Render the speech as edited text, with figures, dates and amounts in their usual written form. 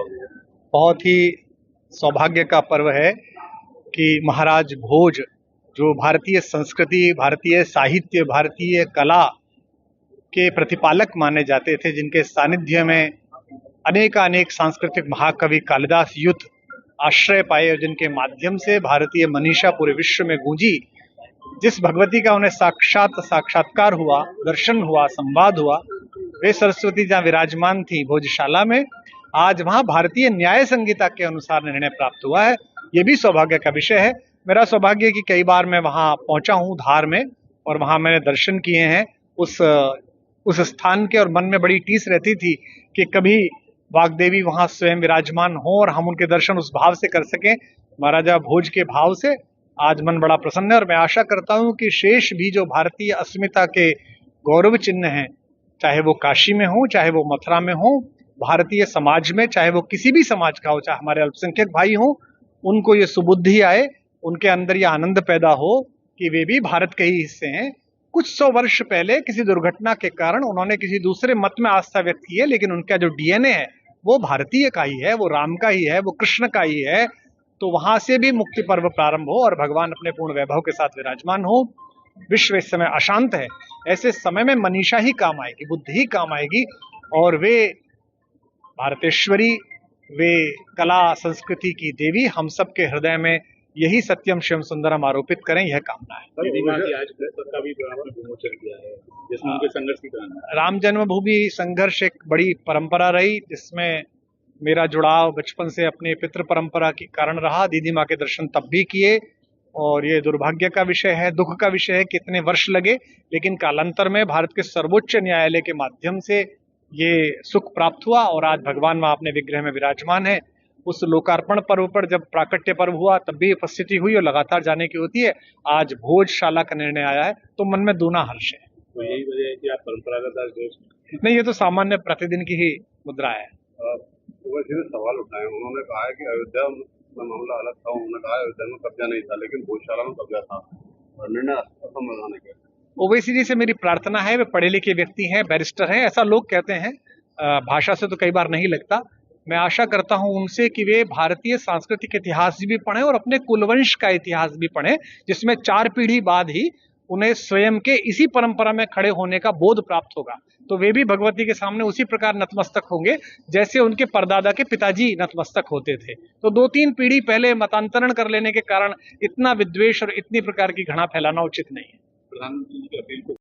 बताओगे? बहुत ही सौभाग्य का पर्व है कि महाराज भोज, जो भारतीय संस्कृति, भारतीय साहित्य, भारतीय कला के प्रतिपालक माने जाते थे, जिनके सानिध्य में अनेक सांस्कृतिक महाकवि कालिदास युत आश्रय पाए और जिनके माध्यम से भारतीय मनीषा पूरे विश्व में गूंजी, जिस भगवती का उन्हें साक्षात्कार हुआ, दर्शन हुआ, संवाद हुआ, वे सरस्वती जहाँ विराजमान थी भोजशाला में, आज वहां भारतीय न्याय संहिता के अनुसार निर्णय प्राप्त हुआ है। ये भी सौभाग्य का विषय है। मेरा सौभाग्य है कि कई बार मैं वहां पहुंचा हूं धार में, और वहां मैंने दर्शन किए हैं उस स्थान के, और मन में बड़ी टीस रहती थी कि कभी वाग्देवी वहां स्वयं विराजमान हो और हम उनके दर्शन उस भाव से कर सकें, महाराजा भोज के भाव से। आज मन बड़ा प्रसन्न है और मैं आशा करता हूं कि शेष भी जो भारतीय अस्मिता के गौरव चिन्ह हैं, चाहे वो काशी में हो, चाहे वो मथुरा में हो, भारतीय समाज में, चाहे वो किसी भी समाज का हो, चाहे हमारे अल्पसंख्यक भाई हो, उनको ये सुबुद्धि आए, उनके अंदर ये आनंद पैदा हो कि वे भी भारत के ही हिस्से हैं। कुछ 100 वर्ष पहले किसी दुर्घटना के कारण उन्होंने किसी दूसरे मत में आस्था व्यक्त की है, लेकिन उनका जो डीएनए है वो भारतीय का ही है, वो राम का ही है, वो कृष्ण का ही है। तो वहां से भी मुक्ति पर्व प्रारंभ हो और भगवान अपने पूर्ण वैभव के साथ विराजमान हो। विश्व इस समय अशांत है, ऐसे समय में मनीषा ही काम आएगी, बुद्धि ही काम आएगी, और वे भारतेश्वरी, वे कला संस्कृति की देवी हम सबके हृदय में यही सत्यम शिवम सुंदरम आरोपित करें, यह कामना है। राम जन्मभूमि संघर्ष एक बड़ी परंपरा रही, जिसमें मेरा जुड़ाव बचपन से अपने पितृ परंपरा के कारण रहा। दीदी माँ के दर्शन तब भी किए, और ये दुर्भाग्य का विषय है, दुख का विषय है, कितने वर्ष लगे, लेकिन कालांतर में भारत के सर्वोच्च न्यायालय के माध्यम से ये सुख प्राप्त हुआ, और आज भगवान वहां अपने विग्रह में विराजमान है। उस लोकार्पण पर्व पर जब प्राकट्य पर्व हुआ तब भी उपस्थिति हुई, और लगातार जाने की होती है। आज भोजशाला का निर्णय आया है तो मन में दूना हर्ष है। तो यही वजह है कि आप परंपरागत नहीं, ये तो सामान्य प्रतिदिन की ही मुद्रा है। सवाल उठाए, उन्होंने कहा है कि अयोध्या में मामला अलग था, उन्होंने कहा अयोध्या में कब्जा नहीं था, लेकिन भोजशाला में कब्जा था, और निर्णय असंवैधानिक है। ओवैसी जी से मेरी प्रार्थना है, वे पढ़े लिखे व्यक्ति हैं, बैरिस्टर हैं, ऐसा लोग कहते हैं, भाषा से तो कई बार नहीं लगता। मैं आशा करता हूं उनसे कि वे भारतीय सांस्कृतिक इतिहास भी पढ़ें और अपने कुलवंश का इतिहास भी पढ़ें, जिसमें 4 पीढ़ी बाद ही उन्हें स्वयं के इसी परंपरा में खड़े होने का बोध प्राप्त होगा। तो वे भी भगवती के सामने उसी प्रकार नतमस्तक होंगे जैसे उनके परदादा के पिताजी नतमस्तक होते थे। तो 2-3 पीढ़ी पहले मतांतरण कर लेने के कारण इतना विद्वेष और इतनी प्रकार की घृणा फैलाना उचित नहीं है। प्रधानमंत्री की अपील को